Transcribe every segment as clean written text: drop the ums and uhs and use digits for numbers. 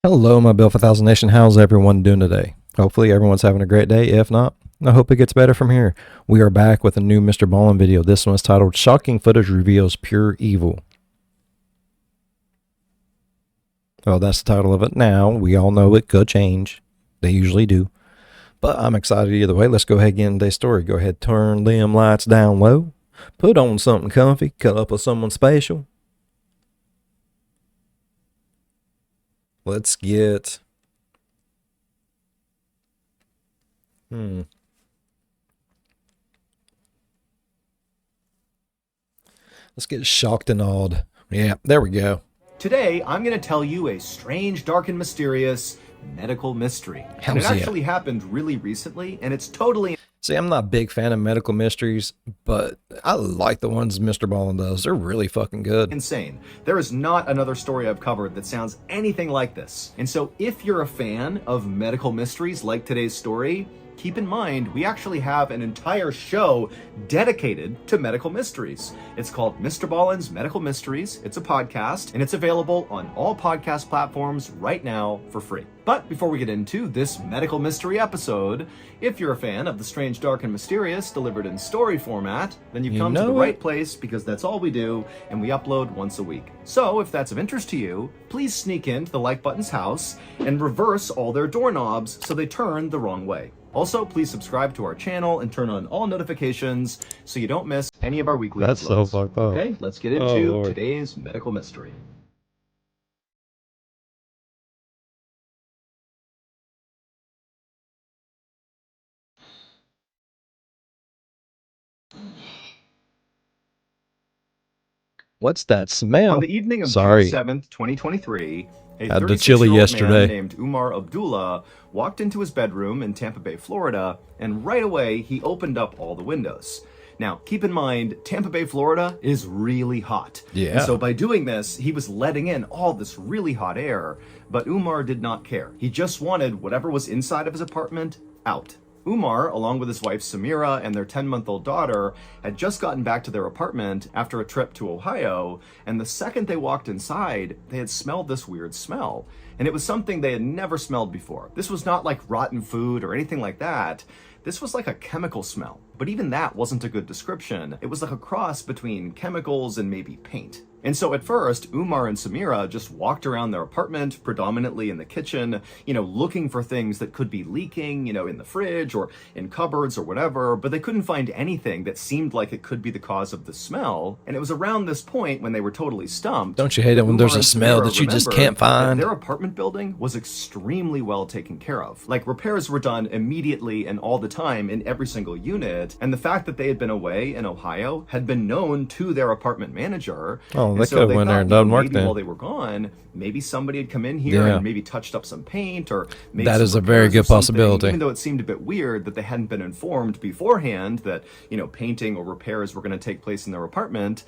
Hello, my Bill for Thousand Nation. How's everyone doing today? Hopefully, everyone's having a great day. If not, I hope it gets better from here. We are back with a new MrBallen video. This one is titled "Shocking Footage Reveals Pure Evil." Oh, that's the title of it. Now, we all know it could change. They usually do. But I'm excited either way. Let's go ahead and get into today's story. Go ahead, turn them lights down low. Put on something comfy. Cut up with someone special. Let's get... Let's get shocked and awed. Yeah, there we go. Today, I'm going to tell you a strange, dark, and mysterious medical mystery. And it actually happened really recently, and it's totally... See, I'm not a big fan of medical mysteries, but I like the ones MrBallen does. They're really fucking good. Insane. There is not another story I've covered that sounds anything like this. And so if you're a fan of medical mysteries like today's story, keep in mind, we actually have an entire show dedicated to medical mysteries. It's called MrBallen's Medical Mysteries. It's a podcast, and it's available on all podcast platforms right now for free. But before we get into this medical mystery episode, if you're a fan of the strange, dark, and mysterious delivered in story format, then you've come to the right place, because that's all we do, and we upload once a week. So if that's of interest to you, please sneak into the like button's house and reverse all their doorknobs so they turn the wrong way. Also, please subscribe to our channel and turn on all notifications so you don't miss any of our weekly That's uploads. so fucked up. Okay, let's get into today's medical mystery. What's that smell? On the evening of June 7th, 2023, a 36-year-old man named Umar Abdullah walked into his bedroom in Tampa Bay, Florida, and right away he opened up all the windows. Now, keep in mind, Tampa Bay, Florida is really hot. Yeah. And so by doing this, he was letting in all this really hot air, but Umar did not care. He just wanted whatever was inside of his apartment out. Umar, along with his wife Samira and their 10-month-old daughter, had just gotten back to their apartment after a trip to Ohio, and the second they walked inside, they had smelled this weird smell. And it was something they had never smelled before. This was not like rotten food or anything like that. This was like a chemical smell. But even that wasn't a good description. It was like a cross between chemicals and maybe paint. And so at first, Umar and Samira just walked around their apartment, predominantly in the kitchen, looking for things that could be leaking, in the fridge or in cupboards or whatever, but they couldn't find anything that seemed like it could be the cause of the smell. And it was around this point when they were totally stumped. Don't you hate it when there's a smell that you just can't find? Their apartment building was extremely well taken care of. Like, repairs were done immediately and all the time in every single unit. And the fact that they had been away in Ohio had been known to their apartment manager. Oh, they could have went there and done work then. While they were gone, maybe somebody had come in here and maybe touched up some paint or made that is a very good possibility. Even though it seemed a bit weird that they hadn't been informed beforehand that, painting or repairs were going to take place in their apartment.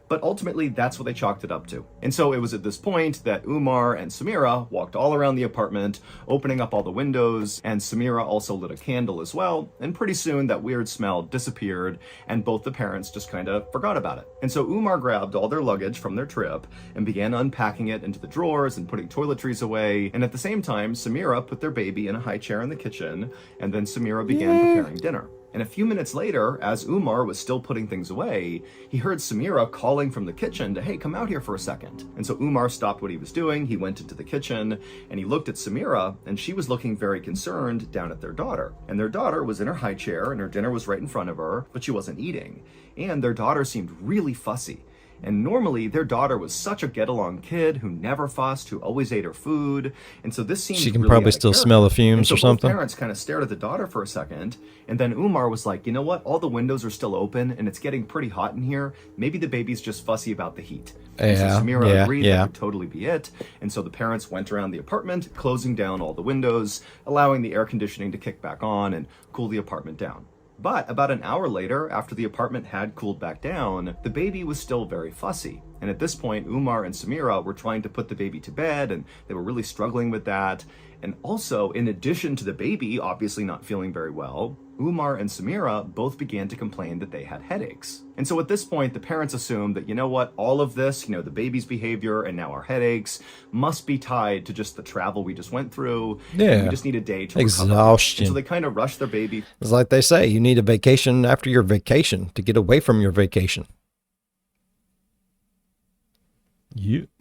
But ultimately, that's what they chalked it up to. And so it was at this point that Umar and Samira walked all around the apartment, opening up all the windows, and Samira also lit a candle as well. And pretty soon that weird smell disappeared, and both the parents just kind of forgot about it. And so Umar grabbed all their luggage from their trip and began unpacking it into the drawers and putting toiletries away. And at the same time, Samira put their baby in a high chair in the kitchen, and then Samira began preparing dinner. And a few minutes later, as Umar was still putting things away, he heard Samira calling from the kitchen to, hey, come out here for a second. And so Umar stopped what he was doing, he went into the kitchen, and he looked at Samira, and she was looking very concerned down at their daughter. And their daughter was in her high chair, and her dinner was right in front of her, but she wasn't eating. And their daughter seemed really fussy. And normally, their daughter was such a get-along kid who never fussed, who always ate her food. And so this seemed She can really probably still smell the fumes or something. Both parents kind of stared at the daughter for a second. And then Umar was like, you know what? All the windows are still open, and it's getting pretty hot in here. Maybe the baby's just fussy about the heat. And so Samira agreed that could totally be it. And so the parents went around the apartment, closing down all the windows, allowing the air conditioning to kick back on and cool the apartment down. But about an hour later, after the apartment had cooled back down, the baby was still very fussy. And at this point, Umar and Samira were trying to put the baby to bed, and they were really struggling with that. And also, in addition to the baby obviously not feeling very well, Umar and Samira both began to complain that they had headaches. And so at this point, the parents assumed that, you know what, all of this, the baby's behavior and now our headaches must be tied to just the travel we just went through. Yeah. We just need a day to exhaustion. recover. And so they kind of rushed their baby. It's like they say, you need a vacation after your vacation to get away from your vacation.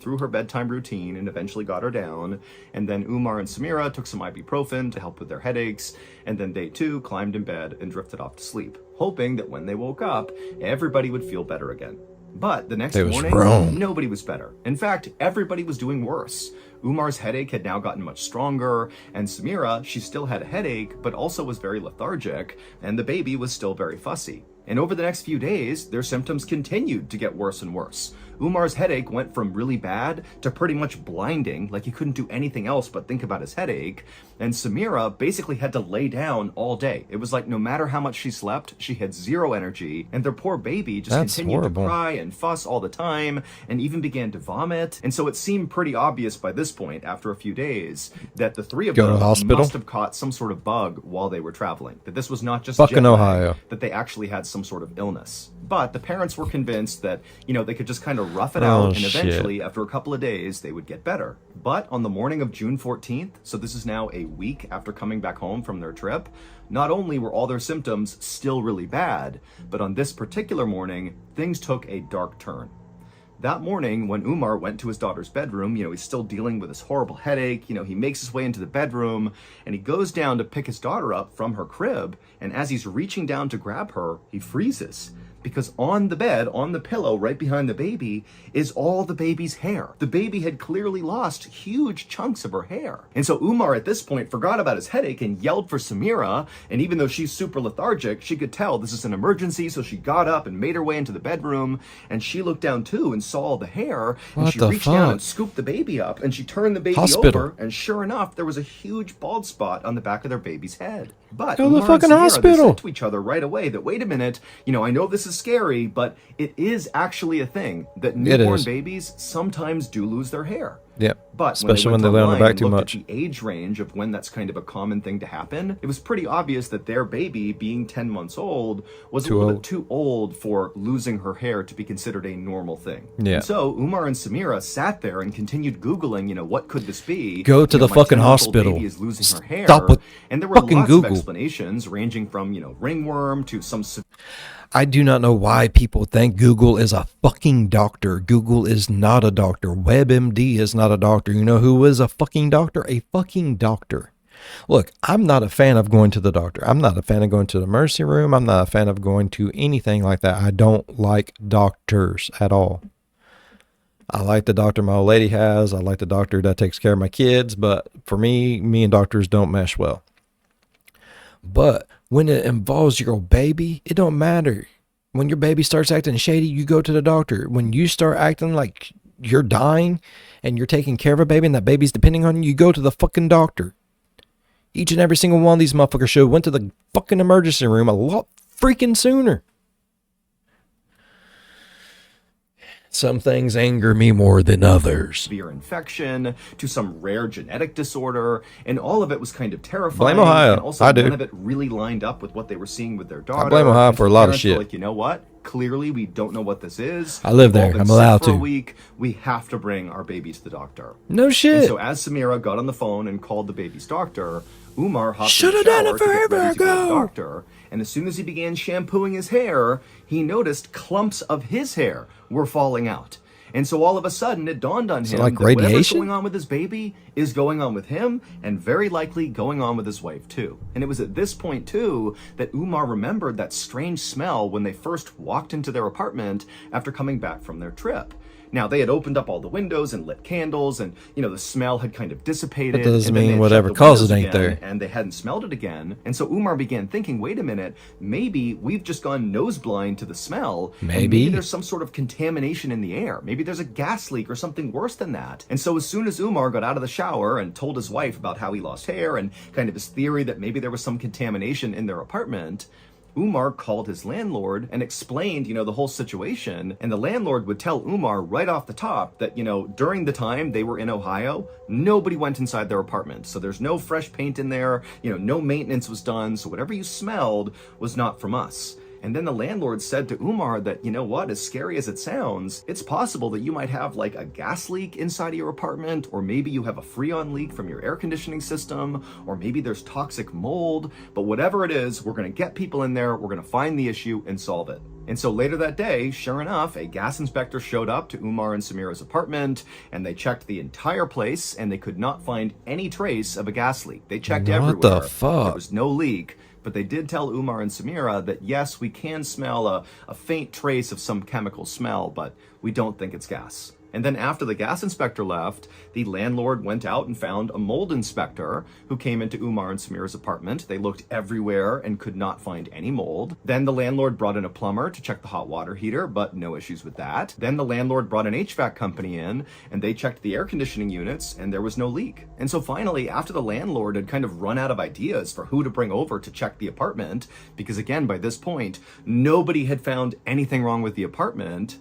Through her bedtime routine and eventually got her down. And then Umar and Samira took some ibuprofen to help with their headaches. And then they too climbed in bed and drifted off to sleep, hoping that when they woke up, everybody would feel better again. But the next morning, nobody was better. In fact, everybody was doing worse. Umar's headache had now gotten much stronger, and Samira, she still had a headache, but also was very lethargic, and the baby was still very fussy. And over the next few days, their symptoms continued to get worse and worse. Umar's headache went from really bad to pretty much blinding, like he couldn't do anything else but think about his headache. And Samira basically had to lay down all day. It was like no matter how much she slept, she had zero energy, and their poor baby just continued to cry and fuss all the time, and even began to vomit. And so it seemed pretty obvious by this point, after a few days, that the three of them must have caught some sort of bug while they were traveling. That this was not just fucking Ohio, that they actually had some sort of illness. But the parents were convinced that, they could just kind of rough it out, and eventually, after a couple of days, they would get better. But on the morning of June 14th, so this is now a week after coming back home from their trip, not only were all their symptoms still really bad, but on this particular morning, things took a dark turn. That morning, when Umar went to his daughter's bedroom, he's still dealing with this horrible headache. He makes his way into the bedroom, and he goes down to pick his daughter up from her crib, and as he's reaching down to grab her, he freezes. Because on the bed, on the pillow, right behind the baby, is all the baby's hair. The baby had clearly lost huge chunks of her hair. And so Umar, at this point, forgot about his headache and yelled for Samira. And even though she's super lethargic, she could tell this is an emergency. So she got up and made her way into the bedroom. And she looked down, too, and saw all the hair. And she reached down and scooped the baby up. And she turned the baby over. And sure enough, there was a huge bald spot on the back of their baby's head. But Umar and Samira, they said to each other right away that, wait a minute, I know this is scary, but it is actually a thing that newborn babies sometimes do lose their hair. Yeah, but especially when they lay on their back too much. At the age range of when that's kind of a common thing to happen, it was pretty obvious that their baby, being 10 months old, was a little bit too old for losing her hair to be considered a normal thing. Yeah. And so Umar and Samira sat there and continued Googling, what could this be? Go to the fucking hospital. Baby is losing her hair. Stop with and there were lots of explanations ranging from, ringworm to some... I do not know why people think Google is a fucking doctor. Google is not a doctor. WebMD is not a doctor. You know who is a fucking doctor? A fucking doctor. Look, I'm not a fan of going to the doctor. I'm not a fan of going to the emergency room. I'm not a fan of going to anything like that. I don't like doctors at all. I like the doctor my old lady has. I like the doctor that takes care of my kids. But for me and doctors don't mesh well. But when it involves your baby, it don't matter. When your baby starts acting shady, you go to the doctor. When you start acting like you're dying and you're taking care of a baby and that baby's depending on you, you go to the fucking doctor. Each and every single one of these motherfuckers should have went to the fucking emergency room a lot freaking sooner. Some things anger me more than others. Severe infection to some rare genetic disorder, and all of it was kind of terrifying. Blame Ohio. And also, none of it really lined up with what they were seeing with their daughter. I blame Ohio for a lot of shit. Like, you know what? Clearly, we don't know what this is. I live there. I'm allowed to. For a week, we have to bring our baby to the doctor. No shit. And so as Samira got on the phone and called the baby's doctor, Umar hopped in the shower to get ready to go to the doctor. And as soon as he began shampooing his hair, he noticed clumps of his hair were falling out. And so all of a sudden, it dawned on him that whatever's going on with his baby is going on with him, and very likely going on with his wife too. And it was at this point too that Umar remembered that strange smell when they first walked into their apartment after coming back from their trip. Now, they had opened up all the windows and lit candles, and, the smell had kind of dissipated. That doesn't mean whatever caused it ain't there. And they hadn't smelled it again. And so Umar began thinking, wait a minute, maybe we've just gone nose blind to the smell. Maybe there's some sort of contamination in the air. Maybe there's a gas leak or something worse than that. And so as soon as Umar got out of the shower and told his wife about how he lost hair and kind of his theory that maybe there was some contamination in their apartment, Umar called his landlord and explained, the whole situation. And the landlord would tell Umar right off the top that, during the time they were in Ohio, nobody went inside their apartment. So there's no fresh paint in there, no maintenance was done. So whatever you smelled was not from us. And then the landlord said to Umar that, as scary as it sounds, it's possible that you might have like a gas leak inside of your apartment, or maybe you have a freon leak from your air conditioning system, or maybe there's toxic mold. But whatever it is, we're going to get people in there, we're going to find the issue and solve it. And so later that day, sure enough, a gas inspector showed up to Umar and Samira's apartment, and they checked the entire place, and they could not find any trace of a gas leak. They checked everywhere. What the fuck? There was no leak. But they did tell Umar and Samira that yes, we can smell a faint trace of some chemical smell, but we don't think it's gas. And then after the gas inspector left, the landlord went out and found a mold inspector who came into Umar and Samira's apartment. They looked everywhere and could not find any mold. Then the landlord brought in a plumber to check the hot water heater, but no issues with that. Then the landlord brought an HVAC company in, and they checked the air conditioning units, and there was no leak. And so finally, after the landlord had kind of run out of ideas for who to bring over to check the apartment, because again, by this point, nobody had found anything wrong with the apartment,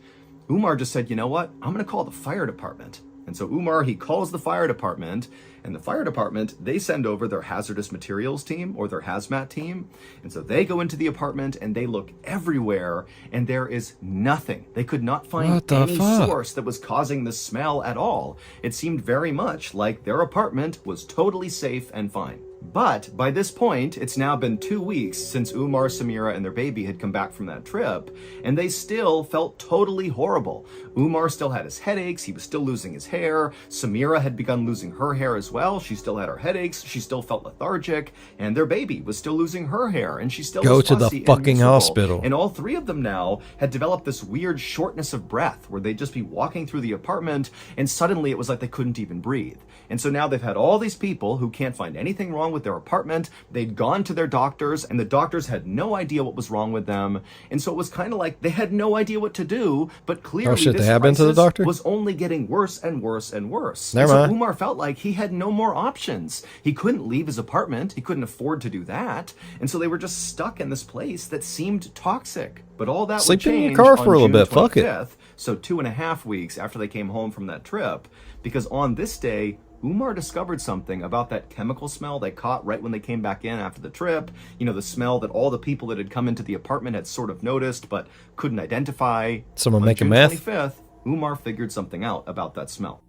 Umar just said, you know what, I'm going to call the fire department. And so Umar, he calls the fire department, and the fire department, they send over their hazardous materials team or their hazmat team. And so they go into the apartment and they look everywhere, and there is nothing. They could not find any source that was causing the smell at all. It seemed very much like their apartment was totally safe and fine. But by this point, it's now been 2 weeks since Umar, Samira, and their baby had come back from that trip, and they still felt totally horrible. Umar still had his headaches, he was still losing his hair, Samira had begun losing her hair as well, she still had her headaches, she still felt lethargic, and their baby was still losing her hair, and she still Go was to the fucking hospital. And all three of them now had developed this weird shortness of breath, where they'd just be walking through the apartment, and suddenly it was like they couldn't even breathe. And so now they've had all these people who can't find anything wrong with their apartment. They'd gone to their doctors, and the doctors had no idea what was wrong with them. And so it was kind of like they had no idea what to do, but clearly this crisis was only getting worse and worse and worse. And so Umar felt like he had no more options. He couldn't leave his apartment. He couldn't afford to do that. And so they were just stuck in this place that seemed toxic. But all that would change in your car for a little bit. Fuck it. So 2.5 weeks after they came home from that trip, because on this day, Umar discovered something about that chemical smell they caught right when they came back in after the trip. The smell that all the people that had come into the apartment had sort of noticed but couldn't identify. Someone making meth? On June 25th, Umar figured something out about that smell.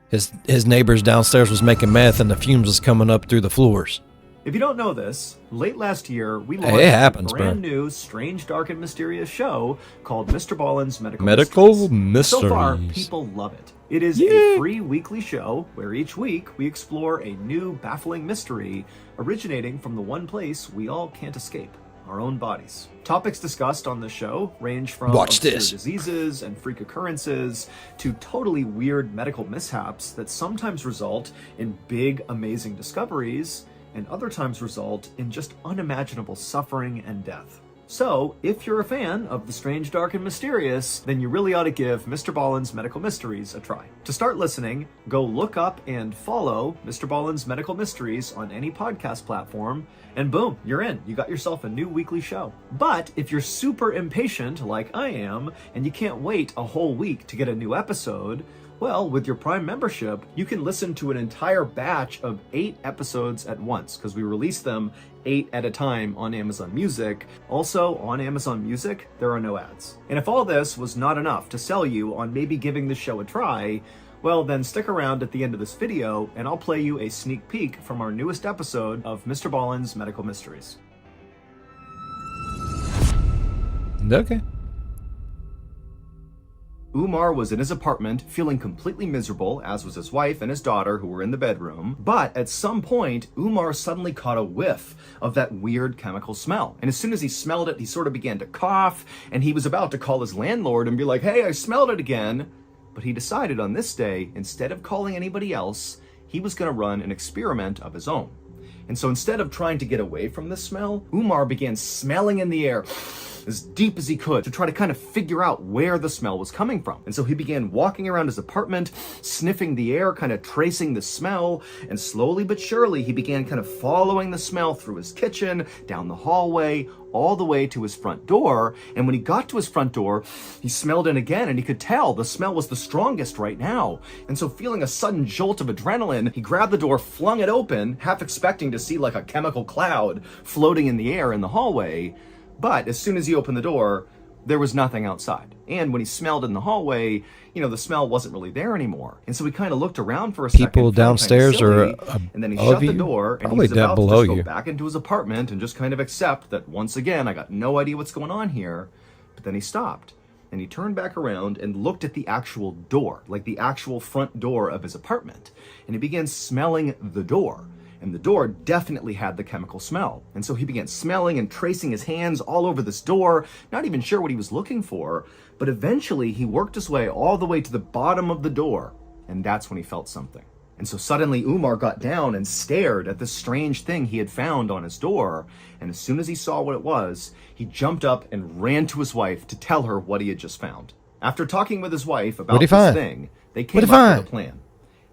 His neighbors downstairs was making meth, and the fumes was coming up through the floors. If you don't know this, late last year, we launched a brand new, strange, dark, and mysterious show called MrBallen's Medical Mysteries. So far, people love it. It is a free weekly show where each week we explore a new, baffling mystery originating from the one place we all can't escape, our own bodies. Topics discussed on the show range from obscure diseases and freak occurrences to totally weird medical mishaps that sometimes result in big, amazing discoveries, and other times result in just unimaginable suffering and death. So, if you're a fan of the strange, dark, and mysterious, then you really ought to give MrBallen's Medical Mysteries a try. To start listening, go look up and follow MrBallen's Medical Mysteries on any podcast platform, and boom, you're in. You got yourself a new weekly show. But if you're super impatient, like I am, and you can't wait a whole week to get a new episode, well, with your Prime membership, you can listen to an entire batch of 8 episodes at once, because we release them 8 at a time on Amazon Music. Also, on Amazon Music, there are no ads. And if all this was not enough to sell you on maybe giving the show a try, well, then stick around at the end of this video, and I'll play you a sneak peek from our newest episode of MrBallen's Medical Mysteries. Okay. Umar was in his apartment feeling completely miserable, as was his wife and his daughter who were in the bedroom. But at some point, Umar suddenly caught a whiff of that weird chemical smell. And as soon as he smelled it, he sort of began to cough, and he was about to call his landlord and be like, hey, I smelled it again. But he decided on this day, instead of calling anybody else, he was going to run an experiment of his own. And so instead of trying to get away from the smell, Umar began smelling in the air as deep as he could to try to kind of figure out where the smell was coming from. And so he began walking around his apartment, sniffing the air, kind of tracing the smell, and slowly but surely he began kind of following the smell through his kitchen, down the hallway, all the way to his front door. And when he got to his front door, he smelled in again, and he could tell the smell was the strongest right now. And so feeling a sudden jolt of adrenaline, he grabbed the door, flung it open, half expecting to see like a chemical cloud floating in the air in the hallway. But as soon as he opened the door, there was nothing outside. And when he smelled in the hallway, the smell wasn't really there anymore. And so he kind of looked around for a second. People downstairs or and then he shut the door, and he was about to just go back into his apartment and just kind of accept that once again, I got no idea what's going on here. But then he stopped, and he turned back around and looked at the actual door, like the actual front door of his apartment. And he began smelling the door. And the door definitely had the chemical smell. And so he began smelling and tracing his hands all over this door, not even sure what he was looking for. But eventually he worked his way all the way to the bottom of the door. And that's when he felt something. And so suddenly Umar got down and stared at this strange thing he had found on his door. And as soon as he saw what it was, he jumped up and ran to his wife to tell her what he had just found. After talking with his wife about this thing, they came up with a plan.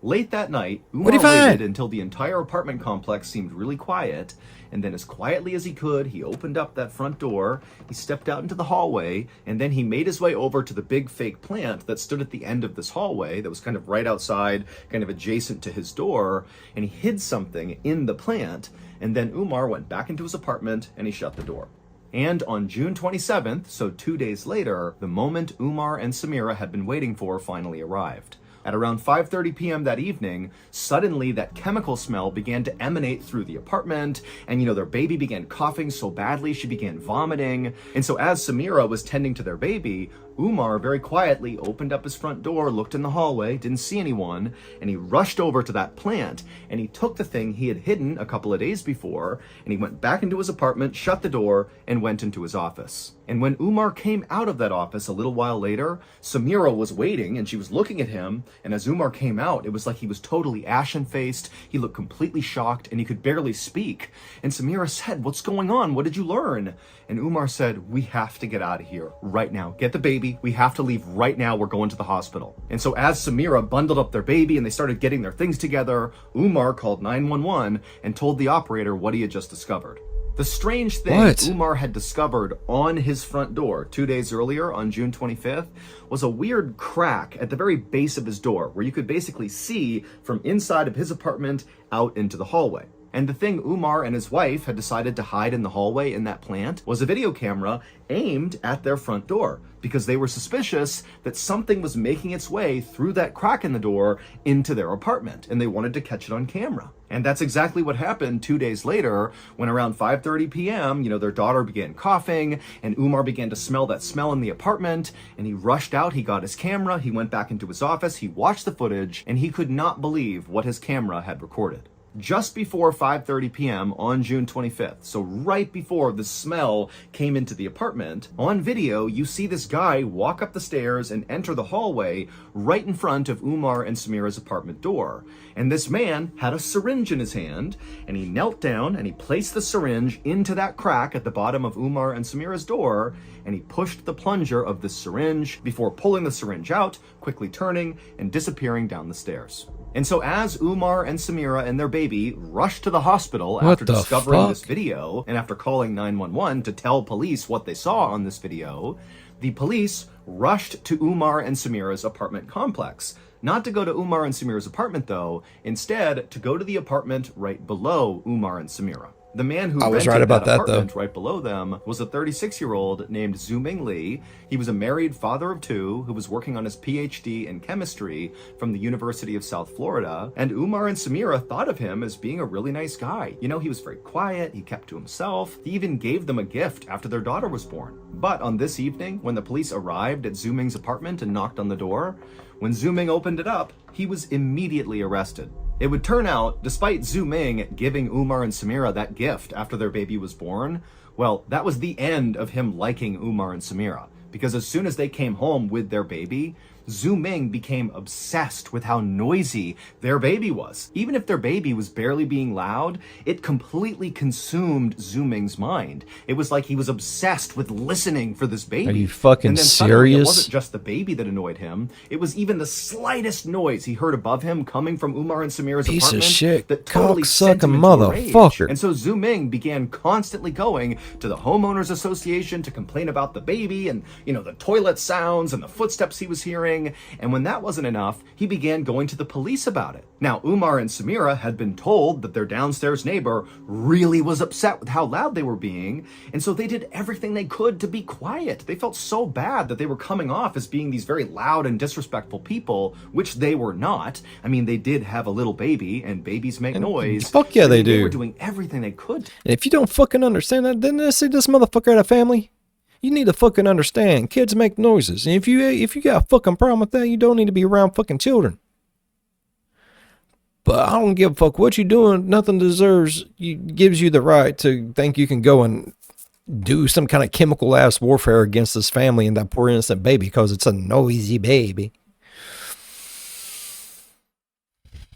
Late that night, Umar waited until the entire apartment complex seemed really quiet, and then as quietly as he could, he opened up that front door, he stepped out into the hallway, and then he made his way over to the big fake plant that stood at the end of this hallway that was kind of right outside, kind of adjacent to his door, and he hid something in the plant, and then Umar went back into his apartment and he shut the door. And on June 27th, so 2 days later, the moment Umar and Samira had been waiting for finally arrived. At around 5:30 p.m. that evening, suddenly that chemical smell began to emanate through the apartment, and their baby began coughing so badly she began vomiting. And so as Samira was tending to their baby, Umar very quietly opened up his front door, looked in the hallway, didn't see anyone, and he rushed over to that plant, and he took the thing he had hidden a couple of days before, and he went back into his apartment, shut the door, and went into his office. And when Umar came out of that office a little while later, Samira was waiting, and she was looking at him, and as Umar came out, it was like he was totally ashen-faced, he looked completely shocked, and he could barely speak. And Samira said, "What's going on? What did you learn?" And Umar said, "We have to get out of here right now. Get the baby. We have to leave right now. We're going to the hospital." And so as Samira bundled up their baby and they started getting their things together, Umar called 911 and told the operator what he had just discovered. The strange thing Umar had discovered on his front door 2 days earlier on June 25th was a weird crack at the very base of his door where you could basically see from inside of his apartment out into the hallway. And the thing Umar and his wife had decided to hide in the hallway in that plant was a video camera aimed at their front door because they were suspicious that something was making its way through that crack in the door into their apartment, and they wanted to catch it on camera. And that's exactly what happened 2 days later when around 5:30 p.m., their daughter began coughing and Umar began to smell that smell in the apartment, and he rushed out, he got his camera, he went back into his office, he watched the footage, and he could not believe what his camera had recorded. Just before 5:30 p.m. on June 25th, so right before the smell came into the apartment, on video, you see this guy walk up the stairs and enter the hallway right in front of Umar and Samira's apartment door. And this man had a syringe in his hand, and he knelt down and he placed the syringe into that crack at the bottom of Umar and Samira's door, and he pushed the plunger of the syringe before pulling the syringe out, quickly turning and disappearing down the stairs. And so as Umar and Samira and their baby rushed to the hospital after discovering this video and after calling 911 to tell police what they saw on this video, the police rushed to Umar and Samira's apartment complex. Not to go to Umar and Samira's apartment though, instead to go to the apartment right below Umar and Samira. The man who rented that apartment right below them was a 36-year-old named Zuming Lee. He was a married father of two who was working on his PhD in chemistry from the University of South Florida. And Umar and Samira thought of him as being a really nice guy. He was very quiet, he kept to himself. He even gave them a gift after their daughter was born. But on this evening, when the police arrived at Zuming's apartment and knocked on the door, when Zuming opened it up, he was immediately arrested. It would turn out, despite Zhu Ming giving Umar and Samira that gift after their baby was born, well, that was the end of him liking Umar and Samira. Because as soon as they came home with their baby, Zhu Ming became obsessed with how noisy their baby was. Even if their baby was barely being loud, it completely consumed Zhu Ming's mind. It was like he was obsessed with listening for this baby. Are you fucking and then suddenly, serious? it wasn't just the baby that annoyed him. It was even the slightest noise he heard above him coming from Umar and Samira's Piece of apartment shit, that totally sent cocksucking him into a rage. motherfucker. And so Zhu Ming began constantly going to the homeowners association to complain about the baby and, the toilet sounds and the footsteps he was hearing. And when that wasn't enough, he began going to the police about it. Now, Umar and Samira had been told that their downstairs neighbor really was upset with how loud they were being, and so they did everything they could to be quiet. They felt so bad that they were coming off as being these very loud and disrespectful people, which they were not. I mean, they did have a little baby, and babies make noise. Fuck yeah, they They do. were doing everything they could. And if you don't fucking understand that, then see this motherfucker at a family. You need to fucking understand. Kids make noises, and if you got a fucking problem with that, you don't need to be around fucking children. But I don't give a fuck what you're doing. Nothing gives you the right to think you can go and do some kind of chemical ass warfare against this family and that poor innocent baby because it's a noisy baby.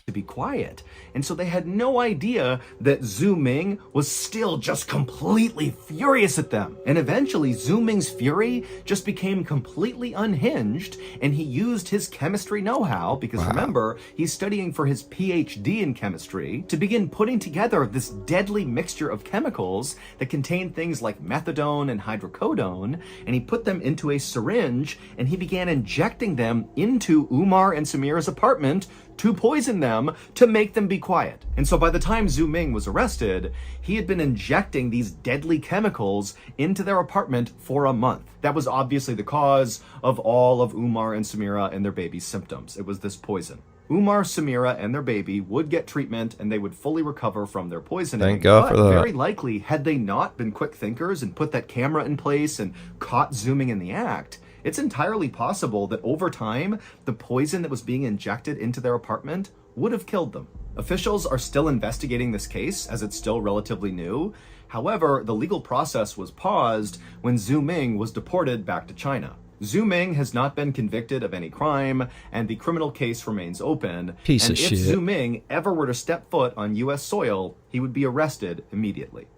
To be quiet. And so they had no idea that Zhu Ming was still just completely furious at them. And eventually Zhu Ming's fury just became completely unhinged, and he used his chemistry know-how, because remember, he's studying for his PhD in chemistry, to begin putting together this deadly mixture of chemicals that contain things like methadone and hydrocodone, and he put them into a syringe, and he began injecting them into Umar and Samira's apartment to poison them, to make them be quiet. And so by the time Zhu Ming was arrested, he had been injecting these deadly chemicals into their apartment for a month. That was obviously the cause of all of Umar and Samira and their baby's symptoms. It was this poison. Umar, Samira, and their baby would get treatment, and they would fully recover from their poisoning. Thank God but for that. Very likely, had they not been quick thinkers and put that camera in place and caught Zhu Ming in the act, it's entirely possible that over time, the poison that was being injected into their apartment would have killed them. Officials are still investigating this case, as it's still relatively new. However, the legal process was paused when Zhu Ming was deported back to China. Zhu Ming has not been convicted of any crime, and the criminal case remains open. Piece and of if shit. Zhu Ming ever were to step foot on U.S. soil, he would be arrested immediately.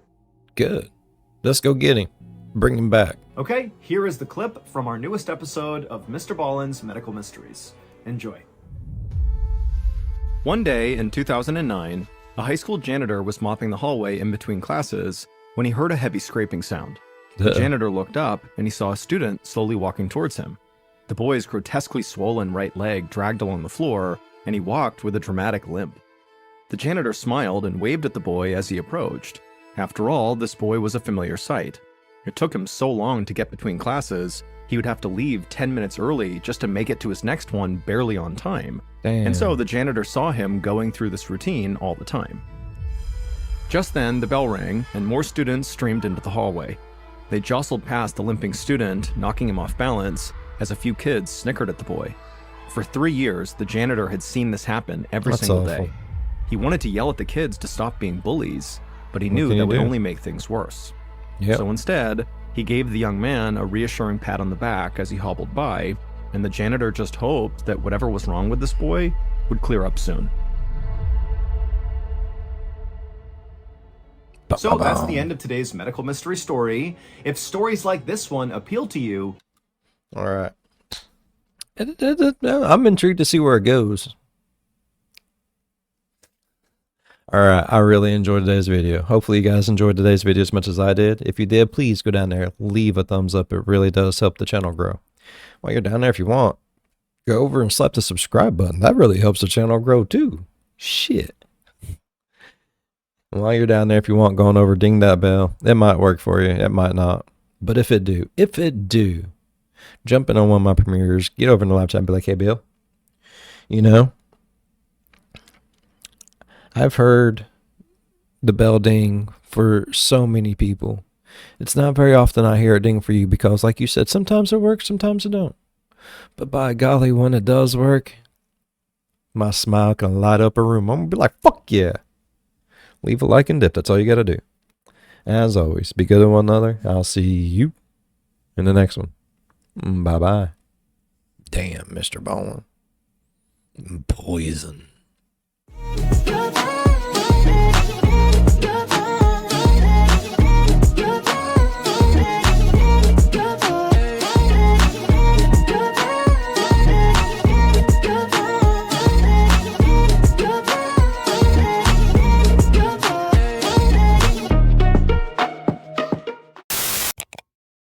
Good. Let's go get him. Bring him back. Okay, here is the clip from our newest episode of MrBallen's Medical Mysteries. Enjoy. One day in 2009, a high school janitor was mopping the hallway in between classes when he heard a heavy scraping sound. The janitor looked up and he saw a student slowly walking towards him. The boy's grotesquely swollen right leg dragged along the floor, and he walked with a dramatic limp. The janitor smiled and waved at the boy as he approached. After all, this boy was a familiar sight. It took him so long to get between classes, he would have to leave 10 minutes early just to make it to his next one barely on time. Damn. And so the janitor saw him going through this routine all the time. Just then, the bell rang, and more students streamed into the hallway. They jostled past the limping student, knocking him off balance, as a few kids snickered at the boy. For 3 years, the janitor had seen this happen every That's single awful. day. He wanted to yell at the kids to stop being bullies, but he What knew can that you would do? only make things worse. Yep. So instead, he gave the young man a reassuring pat on the back as he hobbled by, and the janitor just hoped that whatever was wrong with this boy would clear up soon. So that's the end of today's medical mystery story. If stories like this one appeal to you, All right. I'm intrigued to see where it goes. All right. I really enjoyed today's video. Hopefully you guys enjoyed today's video as much as I did. If you did, please go down there, leave a thumbs up. It really does help the channel grow. While you're down there, if you want, go over and slap the subscribe button. That really helps the channel grow too. Shit. While you're down there, if you want, go on over, ding that bell. It might work for you. It might not. But if it do, jump in on one of my premieres, get over in the live chat and be like, hey, Bill, I've heard the bell ding for so many people. It's not very often I hear it ding for you because, like you said, sometimes it works, sometimes it don't. But by golly, when it does work, my smile can light up a room. I'm going to be like, fuck yeah. Leave a like and dip. That's all you got to do. As always, be good to one another. I'll see you in the next one. Bye-bye. Damn, MrBallen. Poison.